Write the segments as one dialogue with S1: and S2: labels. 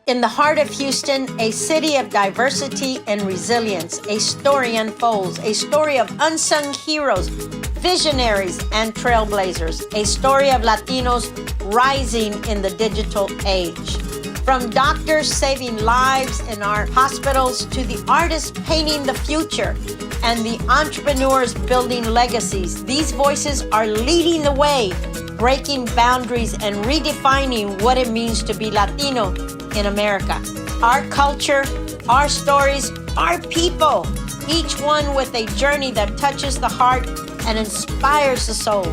S1: In the heart of Houston, a city of diversity and resilience, a story unfolds, a story of unsung heroes, visionaries, and trailblazers, a story of Latinos rising in the digital age. From doctors saving lives in our hospitals to the artists painting the future and the entrepreneurs building legacies, these voices are leading the way, breaking boundaries and redefining what it means to be Latino in America. Our culture, our stories, our people, each one with a journey that touches the heart and inspires the soul.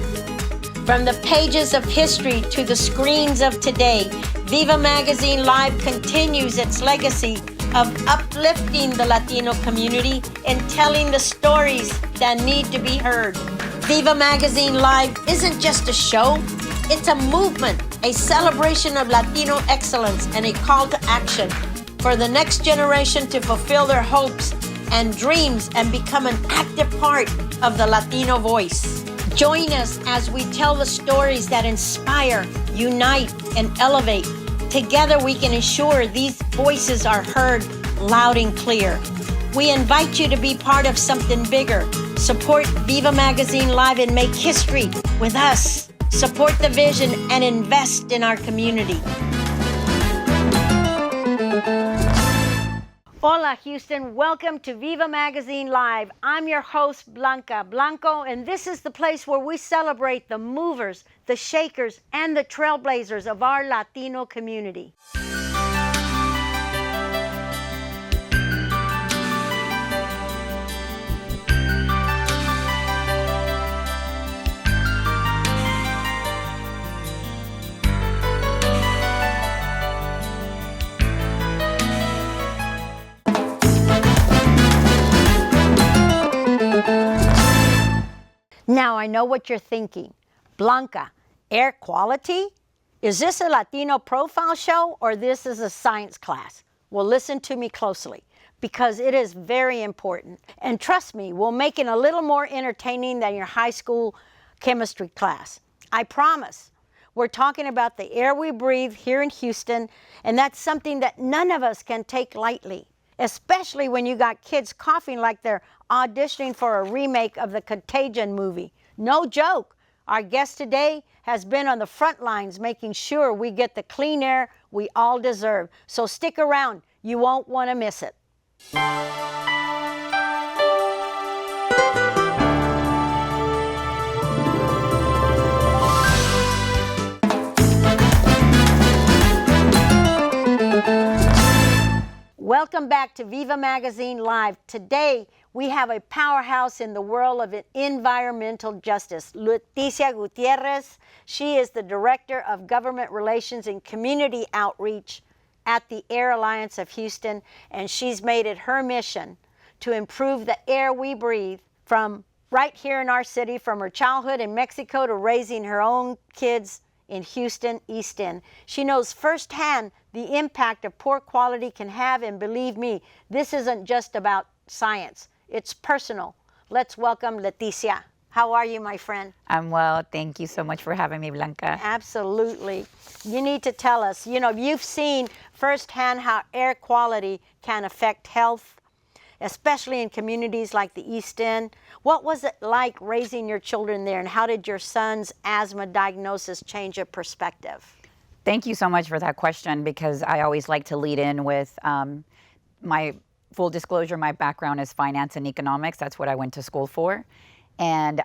S1: From the pages of history to the screens of today, VIVA Magazine Live continues its legacy of uplifting the Latino community and telling the stories that need to be heard. VIVA Magazine Live isn't just a show, it's a movement, a celebration of Latino excellence, and a call to action for the next generation to fulfill their hopes and dreams and become an active part of the Latino voice. Join us as we tell the stories that inspire, unite, and elevate. Together we can ensure these voices are heard loud and clear. We invite you to be part of something bigger. Support VIVA Magazine Live and make history with us. Support the vision and invest in our community. Hola, Houston. Welcome to VIVA Magazine Live. I'm your host, Blanco, and this is the place where we celebrate the movers, the shakers, and the trailblazers of our Latino community. Now, I know what you're thinking. Blanca, air quality? Is this a Latino profile show or this is a science class? Well, listen to me closely because it is very important. And trust me, we'll make it a little more entertaining than your high school chemistry class. I promise. We're talking about the air we breathe here in Houston, and that's something that none of us can take lightly, especially when you got kids coughing like they're auditioning for a remake of the Contagion movie. No joke. Our guest today has been on the front lines making sure we get the clean air we all deserve. So stick around. You won't want to miss it. Welcome back to VIVA Magazine Live. Today, we have a powerhouse in the world of environmental justice, Leticia Gutierrez. She is the Director of Government Relations and Community Outreach at the Air Alliance of Houston, and she's made it her mission to improve the air we breathe from right here in our city, from her childhood in Mexico to raising her own kids in Houston, East End. She knows firsthand the impact a poor quality can have, and believe me, this isn't just about science. It's personal. Let's welcome Leticia. How are you, my friend?
S2: I'm well. Thank you so much for having me, Blanca.
S1: Absolutely. You need to tell us, you've seen firsthand how air quality can affect health, especially in communities like the East End. What was it like raising your children there, and how did your son's asthma diagnosis change your perspective?
S2: Thank you so much for that question, because I always like to lead in with my full disclosure. My background is finance and economics. That's what I went to school for. And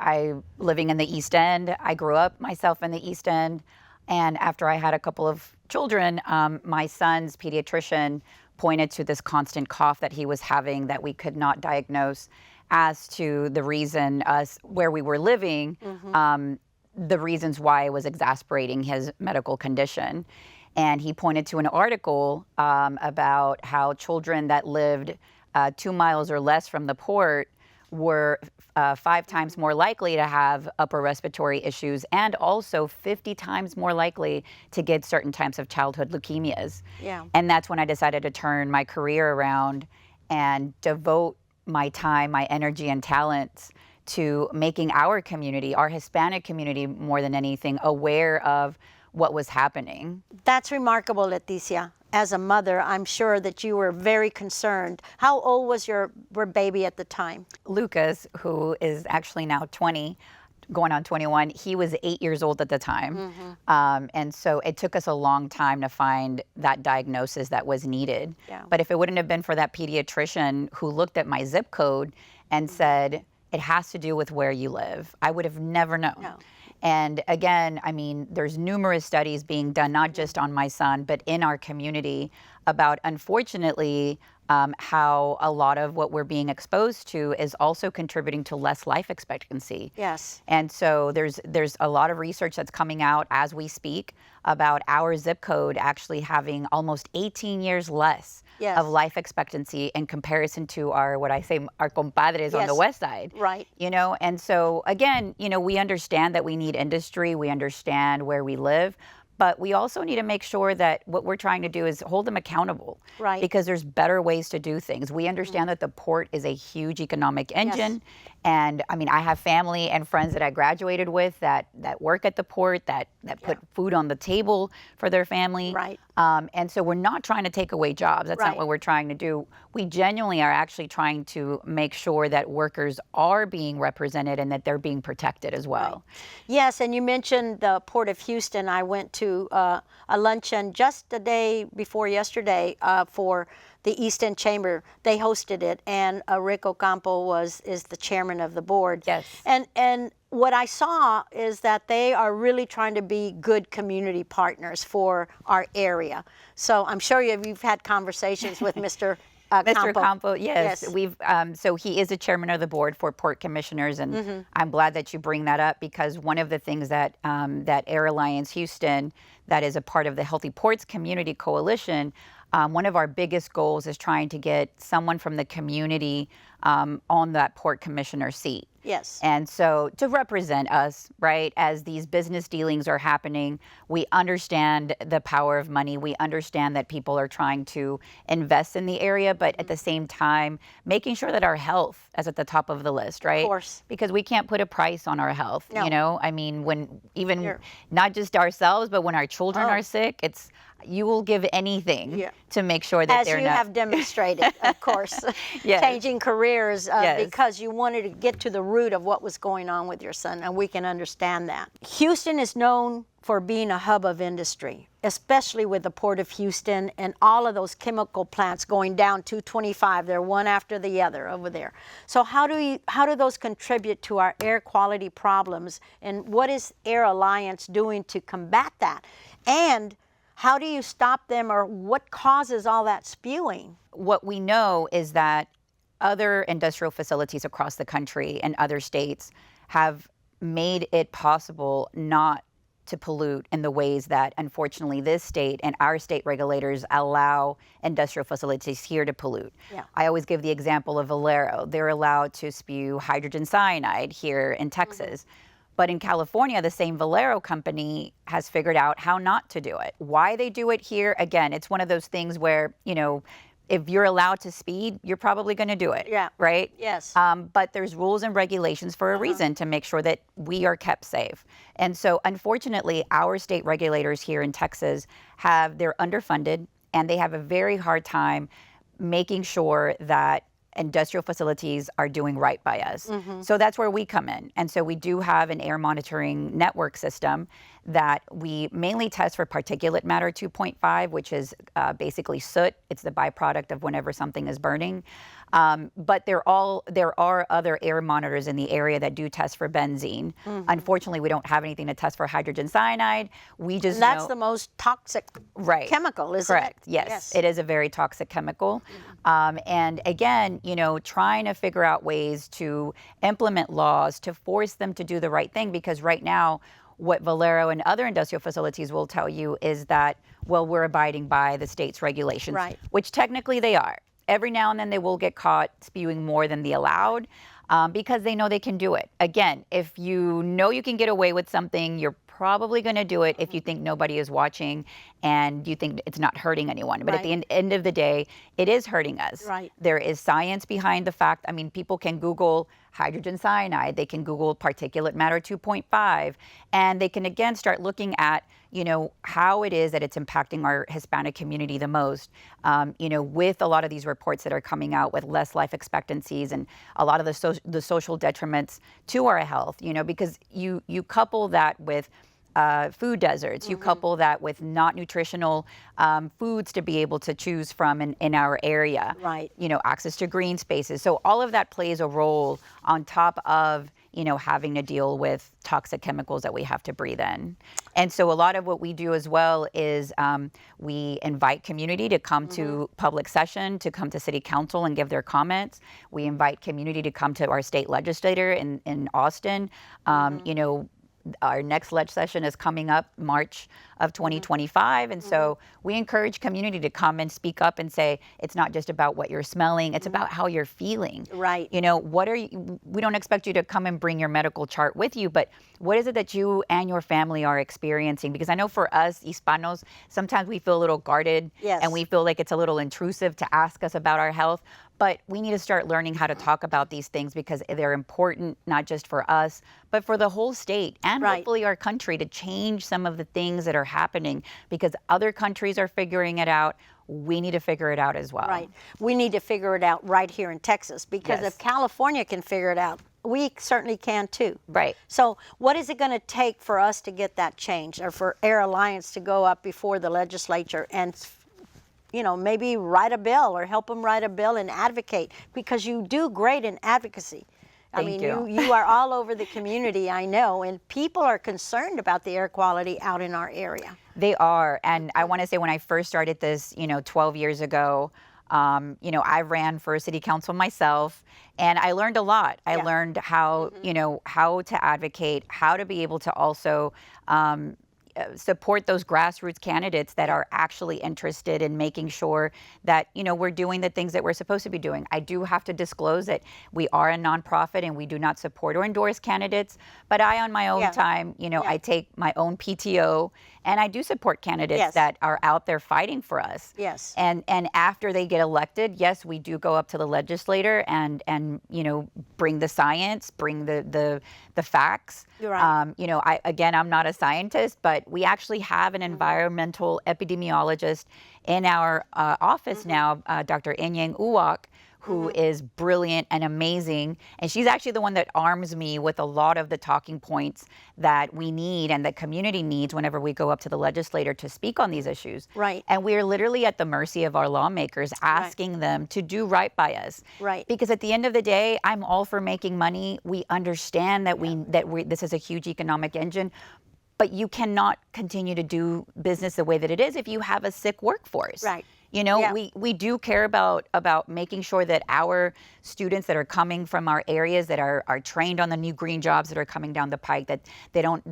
S2: living in the East End, I grew up myself in the East End. And after I had a couple of children, my son's pediatrician pointed to this constant cough that he was having that we could not diagnose as to the reason where we were living, the reasons why it was exasperating his medical condition. And he pointed to an article about how children that lived 2 miles or less from the port were 5 times more likely to have upper respiratory issues, and also 50 times more likely to get certain types of childhood leukemias.
S1: Yeah.
S2: And that's when I decided to turn my career around and devote my time, my energy, and talents to making our community, our Hispanic community more than anything, aware of what was happening.
S1: That's remarkable, Leticia. As a mother, I'm sure that you were very concerned. How old was your baby at the time?
S2: Lucas, who is actually now 20, going on 21, he was 8 years old at the time. And so it took us a long time to find that diagnosis that was needed.
S1: Yeah.
S2: But if it wouldn't have been for that pediatrician who looked at my zip code and said, it has to do with where you live, I would have never known.
S1: No.
S2: And again, I mean, there's numerous studies being done, not just on my son, but in our community about, unfortunately, how a lot of what we're being exposed to is also contributing to less life expectancy.
S1: Yes.
S2: And so there's a lot of research that's coming out as we speak about our zip code actually having almost 18 years less
S1: Yes.
S2: of life expectancy in comparison to our, what I say, our compadres on the
S1: Yes.
S2: west side.
S1: Right.
S2: You know, and so again, you know, we understand that we need industry, we understand where we live, but we also need to make sure that what we're trying to do is hold them accountable.
S1: Right.
S2: Because there's better ways to do things. We understand that the port is a huge economic engine. And I mean, I have family and friends that I graduated with that work at the port, that put food on the table for their family.
S1: Right.
S2: And so we're not trying to take away jobs. That's
S1: Right.
S2: not what we're trying to do. We genuinely are actually trying to make sure that workers are being represented and that they're being protected as well.
S1: Yes, and you mentioned the Port of Houston. I went to a luncheon just the day before yesterday for the East End Chamber. They hosted it, and Rick Ocampo is the chairman of the board.
S2: Yes.
S1: And what I saw is that they are really trying to be good community partners for our area. So I'm sure you've had conversations with Mr.
S2: Mr. Campo, yes. We've so he is a chairman of the board for port commissioners, and I'm glad that you bring that up, because one of the things that that Air Alliance Houston, that is a part of the Healthy Ports Community Coalition, one of our biggest goals is trying to get someone from the community on that port commissioner seat.
S1: Yes.
S2: And so to represent us, right, as these business dealings are happening, we understand the power of money. We understand that people are trying to invest in the area, but at the same time, making sure that our health is at the top of the list, right?
S1: Of course.
S2: Because we can't put a price on our health,
S1: No.
S2: you know? I mean, when even not just ourselves, but when our children are sick, it's, you will give anything to make sure that they're not.
S1: As you have demonstrated, of course, changing careers because you wanted to get to the root of what was going on with your son, and we can understand that. Houston is known for being a hub of industry, especially with the Port of Houston and all of those chemical plants going down 225. They're one after the other over there. So how do those contribute to our air quality problems, and what is Air Alliance doing to combat that? And how do you stop them, or what causes all that spewing?
S2: What we know is that other industrial facilities across the country and other states have made it possible not to pollute in the ways that, unfortunately, this state and our state regulators allow industrial facilities here to pollute. I always give the example of Valero. They're allowed to spew hydrogen cyanide here in Texas. But in California, the same Valero company has figured out how not to do it. Why they do it here, again, it's one of those things where, you know, if you're allowed to speed, you're probably going to do it, right?
S1: Yes.
S2: But there's rules and regulations for a reason, to make sure that we are kept safe. And so, unfortunately, our state regulators here in Texas they're underfunded, and they have a very hard time making sure that industrial facilities are doing right by us. So that's where we come in. And so we do have an air monitoring network system that we mainly test for particulate matter 2.5, which is basically soot. It's the byproduct of whenever something is burning. But there are other air monitors in the area that do test for benzene. Unfortunately, we don't have anything to test for hydrogen cyanide. We just
S1: That's the most toxic chemical, isn't it?
S2: Correct. Yes, it is a very toxic chemical. And again, you know, trying to figure out ways to implement laws to force them to do the right thing, because right now, what Valero and other industrial facilities will tell you is that, well, we're abiding by the state's regulations, which technically they are. Every now and then they will get caught spewing more than the allowed, because they know they can do it. Again, if you know you can get away with something, you're probably going to do it if you think nobody is watching and you think it's not hurting anyone. But at the end of the day, it is hurting us. There is science behind the fact. I mean, people can Google hydrogen cyanide. They can Google particulate matter 2.5, and they can again start looking at, you know, how it is that it's impacting our Hispanic community the most. You know, with a lot of these reports that are coming out with less life expectancies and a lot of the social detriments to our health. You know, because you couple that with food deserts. You couple that with not nutritional foods to be able to choose from in our area.
S1: Right.
S2: You know, access to green spaces. So all of that plays a role on top of, you know, having to deal with toxic chemicals that we have to breathe in. And so a lot of what we do as well is we invite community to come to public session, to come to city council and give their comments. We invite community to come to our state legislator in Austin. You know, our next ledge session is coming up March of 2025. And so we encourage community to come and speak up and say, it's not just about what you're smelling, it's about how you're feeling.
S1: Right.
S2: You know, we don't expect you to come and bring your medical chart with you, but what is it that you and your family are experiencing? Because I know for us Hispanos, sometimes we feel a little guarded.
S1: Yes.
S2: And we feel like it's a little intrusive to ask us about our health. But we need to start learning how to talk about these things because they're important, not just for us, but for the whole state and hopefully our country, to change some of the things that are happening, because other countries are figuring it out. We need to figure it out as well.
S1: Right. We need to figure it out right here in Texas, because if California can figure it out, we certainly can too.
S2: Right.
S1: So what is it going to take for us to get that changed, or for Air Alliance to go up before the legislature and, you know, maybe write a bill or help them write a bill and advocate, because you do great in advocacy. I mean, you are all over the community, I know, and people are concerned about the air quality out in our area.
S2: They are. And I want to say when I first started this, you know, 12 years ago, you know, I ran for city council myself, and I learned a lot. I learned how, you know, how to advocate, how to be able to also support those grassroots candidates that are actually interested in making sure that, you know, we're doing the things that we're supposed to be doing. I do have to disclose that we are a nonprofit and we do not support or endorse candidates, but I, on my own time, you know, I take my own PTO and I do support candidates that are out there fighting for us.
S1: Yes.
S2: And after they get elected, yes, we do go up to the legislator and you know, bring the science, bring the facts.
S1: You're right.
S2: You know, I'm not a scientist, but we actually have an environmental epidemiologist in our office now, Dr. Enyang Uwak, who is brilliant and amazing. And she's actually the one that arms me with a lot of the talking points that we need and the community needs whenever we go up to the legislator to speak on these issues.
S1: Right.
S2: And we're literally at the mercy of our lawmakers, asking them to do right by us.
S1: Right.
S2: Because at the end of the day, I'm all for making money. We understand that this is a huge economic engine, but you cannot continue to do business the way that it is if you have a sick workforce.
S1: Right.
S2: You know, we do care about making sure that our students that are coming from our areas that are trained on the new green jobs that are coming down the pike, that they don't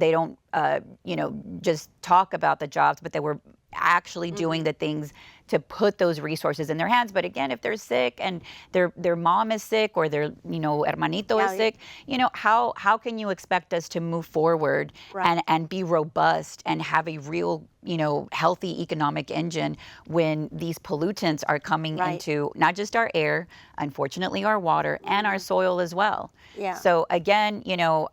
S2: you know, just talk about the jobs, but that we're actually doing the things to put those resources in their hands. But again, if they're sick and their mom is sick or their, you know, hermanito is sick, you know, how can you expect us to move forward and be robust and have a real, you know, healthy economic engine when these pollutants are coming into not just our air, unfortunately our water and our soil as well.
S1: Yeah.
S2: So again, you know,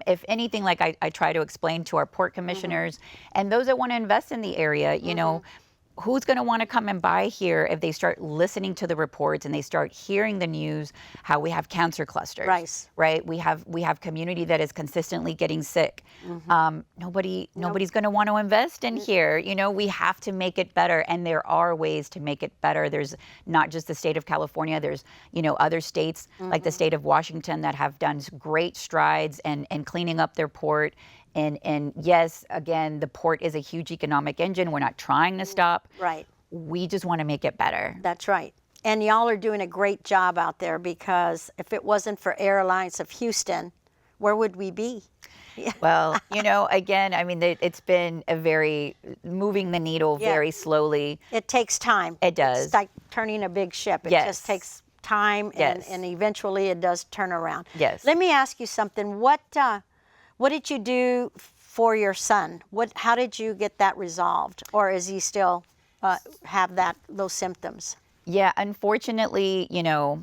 S2: if anything, like I try to explain to our port commissioners and those that want to invest in the area, you know, who's going to want to come and buy here if they start listening to the reports and they start hearing the news, how we have cancer clusters, right? We have community that is consistently getting sick. Nobody's going to want to invest in here. You know, we have to make it better, and there are ways to make it better. There's not just the state of California. There's, you know, other states like the state of Washington that have done great strides in cleaning up their port. And yes, again, the port is a huge economic engine. We're not trying to stop.
S1: Right.
S2: We just want to make it better.
S1: That's right. And y'all are doing a great job out there, because if it wasn't for Air Alliance of Houston, where would we be?
S2: Well, you know, again, I mean, it's been a very moving the needle very slowly.
S1: It takes time.
S2: It does.
S1: It's like turning a big ship. It just takes time, and eventually it does turn around.
S2: Yes.
S1: Let me ask you something. What did you do for your son? How did you get that resolved, or is he still have those symptoms?
S2: Yeah, unfortunately, you know,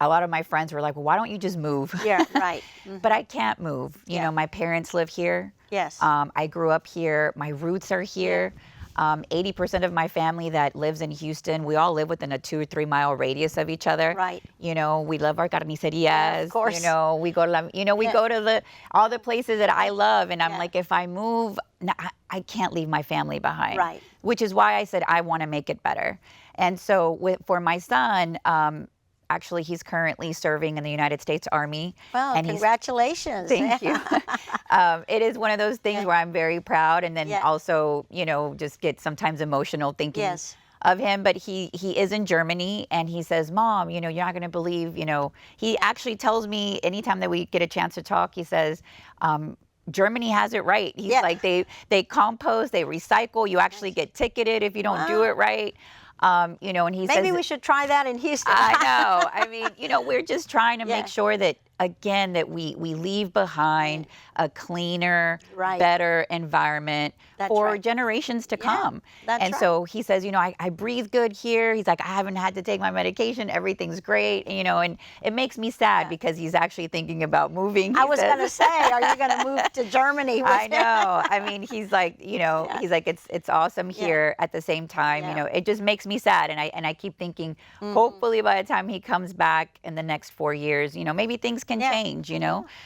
S2: a lot of my friends were like, well, why don't you just move?
S1: Yeah, right.
S2: But I can't move. You know, my parents live here.
S1: Yes.
S2: I grew up here. My roots are here. 80% of my family that lives in Houston, we all live within a 2 or 3 mile radius of each other.
S1: Right.
S2: You know, we love our carnicerias.
S1: Yeah, of course.
S2: You know, we go to, we go to all the places that I love. And I'm like, if I move, I can't leave my family behind.
S1: Right.
S2: Which is why I said I want to make it better. And so for my son, actually, he's currently serving in the United States Army.
S1: Well,
S2: and
S1: congratulations.
S2: Thank you. It is one of those things where I'm very proud, and then also, just get sometimes emotional thinking of him. But he is in Germany, and he says, Mom, you're not going to believe, he actually tells me anytime that we get a chance to talk, he says, Germany has it right. He's like, they compost, they recycle, you actually get ticketed if you don't do it right. And he says,
S1: maybe we should try that in Houston.
S2: I know. I mean, we're just trying to make sure that, again, that we leave behind a cleaner, better environment for generations to come. And so he says, I breathe good here. He's like, I haven't had to take my medication. Everything's great. And it makes me sad because he's actually thinking about moving.
S1: I was going to say, are you going to move to Germany?
S2: I know. I mean, he's like, he's like, it's awesome here. At the same time, it just makes me sad. And I keep thinking, hopefully by the time he comes back in the next 4 years, maybe things can change,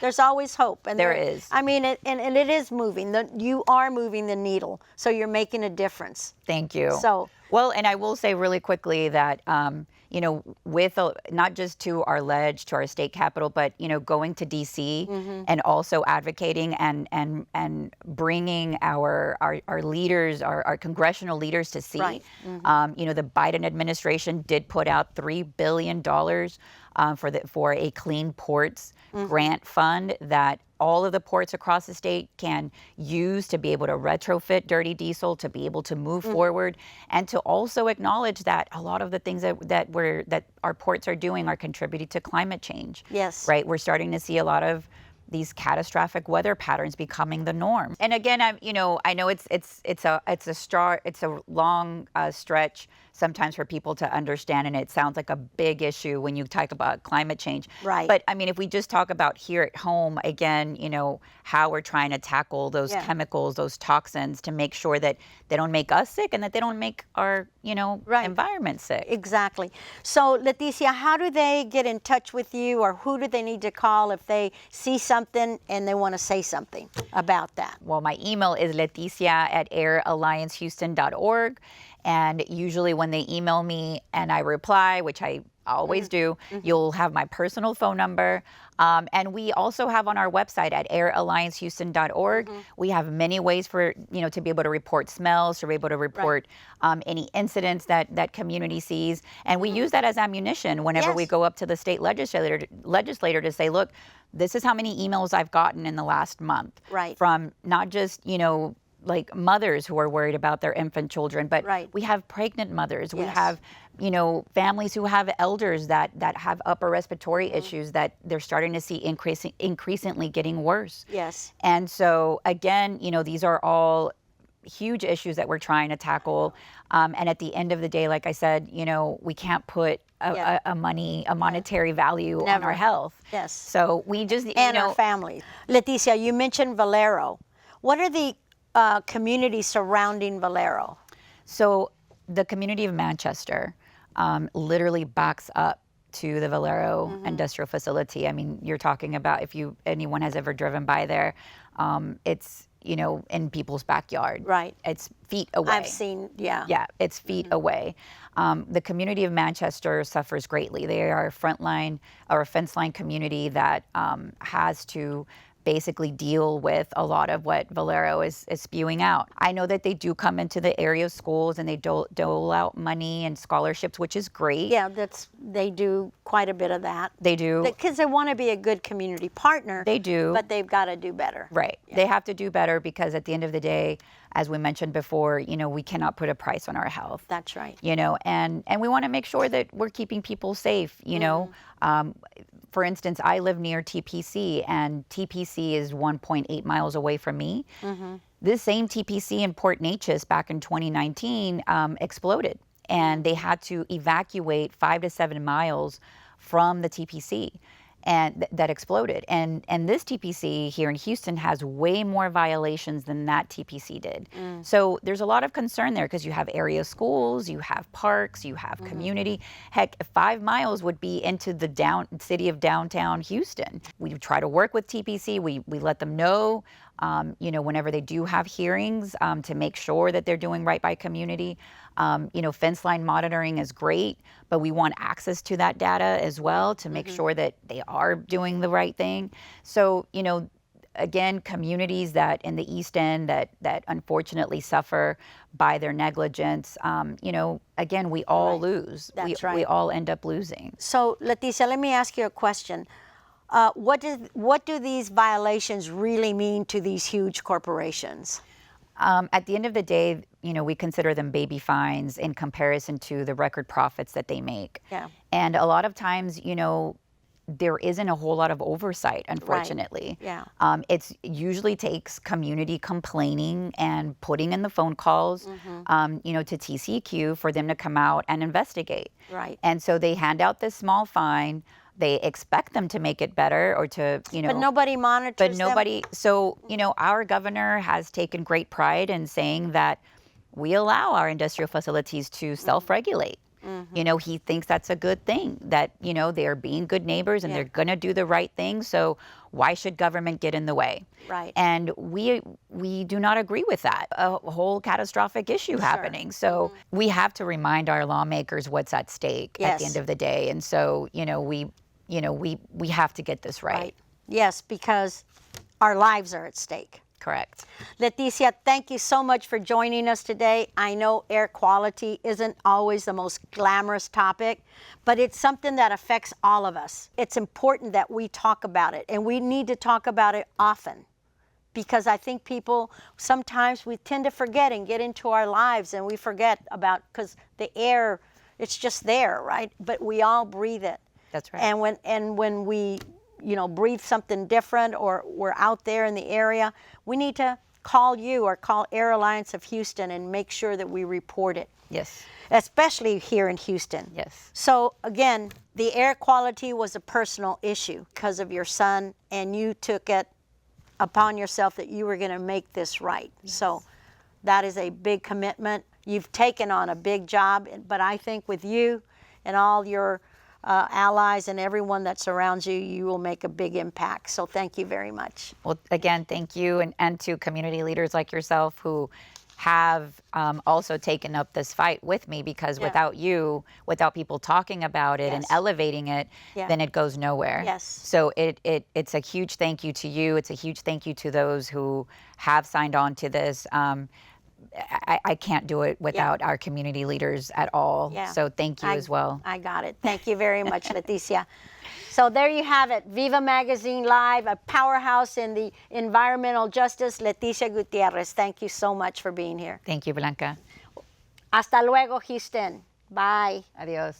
S1: There's always hope. And
S2: there is.
S1: I mean, and it is moving. You are moving the needle. So you're making a difference.
S2: Thank you.
S1: So,
S2: well, and I will say really quickly that, with not just to our ledge, to our state capitol, but, going to D.C. And also advocating and bringing our leaders, our congressional leaders to see.
S1: Right.
S2: The Biden administration did put out $3 billion for a Clean Ports grant fund that all of the ports across the state can use to be able to retrofit dirty diesel, to be able to move forward, and to also acknowledge that a lot of the things that our ports are doing are contributing to climate change.
S1: Yes.
S2: Right. We're starting to see a lot of these catastrophic weather patterns becoming the norm. And again, I know it's a long stretch sometimes for people to understand, and it sounds like a big issue when you talk about climate change.
S1: Right.
S2: But I mean, if we just talk about here at home, again, how we're trying to tackle those chemicals, those toxins, to make sure that they don't make us sick and that they don't make our, environment sick.
S1: Exactly. So, Leticia, how do they get in touch with you, or who do they need to call if they see something and they want to say something about that?
S2: Well, my email is leticia@airalliancehouston.org. And usually when they email me and I reply, which I always do, you'll have my personal phone number. And we also have on our website at airalliancehouston.org, we have many ways for, to be able to report smells, to be able to report any incidents that community sees. And we use that as ammunition whenever we go up to the state legislator to say, look, this is how many emails I've gotten in the last month.
S1: Right.
S2: From not just, like mothers who are worried about their infant children, but we have pregnant mothers. We have, families who have elders that have upper respiratory issues that they're starting to see increasingly getting worse.
S1: Yes.
S2: And so again, these are all huge issues that we're trying to tackle. And at the end of the day, like I said, we can't put a monetary value on our health.
S1: Yes.
S2: So we just,
S1: and our families. Leticia, you mentioned Valero. What are the communities surrounding Valero?
S2: So the community of Manchester literally backs up to the Valero industrial facility. I mean, you're talking about, if anyone has ever driven by there, it's, in people's backyard.
S1: Right.
S2: It's feet away.
S1: I've seen,
S2: Yeah, it's feet away. The community of Manchester suffers greatly. They are a frontline or a fence line community that has to basically deal with a lot of what Valero is spewing out. I know that they do come into the area schools and they dole out money and scholarships, which is great.
S1: Yeah, they do quite a bit of that.
S2: They do.
S1: Because they want to be a good community partner.
S2: They do.
S1: But they've got to do better.
S2: Right. Yeah. They have to do better because at the end of the day, as we mentioned before, we cannot put a price on our health.
S1: That's right.
S2: And we want to make sure that we're keeping people safe, For instance, I live near TPC, and TPC is 1.8 miles away from me. This same TPC in Port Neches back in 2019 exploded, and they had to evacuate 5 to 7 miles from the TPC and that exploded. And this TPC here in Houston has way more violations than that TPC did. So there's a lot of concern there because you have area schools, you have parks, you have community. Heck, 5 miles would be into the city of downtown Houston. We try to work with TPC. We let them know, you know, whenever they do have hearings, to make sure that they're doing right by community. You know, fence line monitoring is great, but we want access to that data as well to make sure that they are doing the right thing. So, you know, again, communities that in the East End that unfortunately suffer by their negligence, you know, again, we all lose.
S1: That's
S2: We all end up losing.
S1: So, Leticia, let me ask you a question. What do these violations really mean to these huge corporations?
S2: At the end of the day, you know, we consider them baby fines in comparison to the record profits that they make.
S1: Yeah.
S2: And a lot of times, you know, there isn't a whole lot of oversight, unfortunately.
S1: Yeah.
S2: It usually takes community complaining and putting in the phone calls, you know, to TCEQ for them to come out and investigate.
S1: Right.
S2: And so they hand out this small fine. They expect them to make it better or to, you know.
S1: But nobody monitors
S2: But nobody, so, you know, our governor has taken great pride in saying that we allow our industrial facilities to self-regulate. You know, he thinks that's a good thing, that, you know, they're being good neighbors and they're going to do the right thing. So why should government get in the way?
S1: Right.
S2: And we do not agree with that, a whole catastrophic issue happening. So we have to remind our lawmakers what's at stake at the end of the day. And so, you know, we have to get this right.
S1: Yes, because our lives are at stake.
S2: Correct.
S1: Leticia, thank you so much for joining us today. I know air quality isn't always the most glamorous topic, but it's something that affects all of us. It's important that we talk about it, and we need to talk about it often, because I think people, sometimes we tend to forget and get into our lives and we forget about, because the air, it's just there, right? But we all breathe it.
S2: That's right.
S1: And when we, you know, breathe something different or we're out there in the area, we need to call you or call Air Alliance of Houston and make sure that we report it.
S2: Yes.
S1: Especially here in Houston.
S2: Yes.
S1: So again, the air quality was a personal issue because of your son, and you took it upon yourself that you were going to make this right. Yes. So that is a big commitment. You've taken on a big job, but I think with you and all your allies and everyone that surrounds you, you will make a big impact. So thank you very much.
S2: Well, again, thank you, and to community leaders like yourself who have also taken up this fight with me, because without you, without people talking about it and elevating it, then it goes nowhere.
S1: Yes.
S2: So it's a huge thank you to you. It's a huge thank you to those who have signed on to this. I can't do it without our community leaders at all. Yeah. So thank you as well.
S1: I got it. Thank you very much, Leticia. So there you have it. Viva Magazine Live, a powerhouse in the environmental justice, Leticia Gutierrez. Thank you so much for being here.
S2: Thank you, Blanca.
S1: Hasta luego, Houston. Bye.
S2: Adios.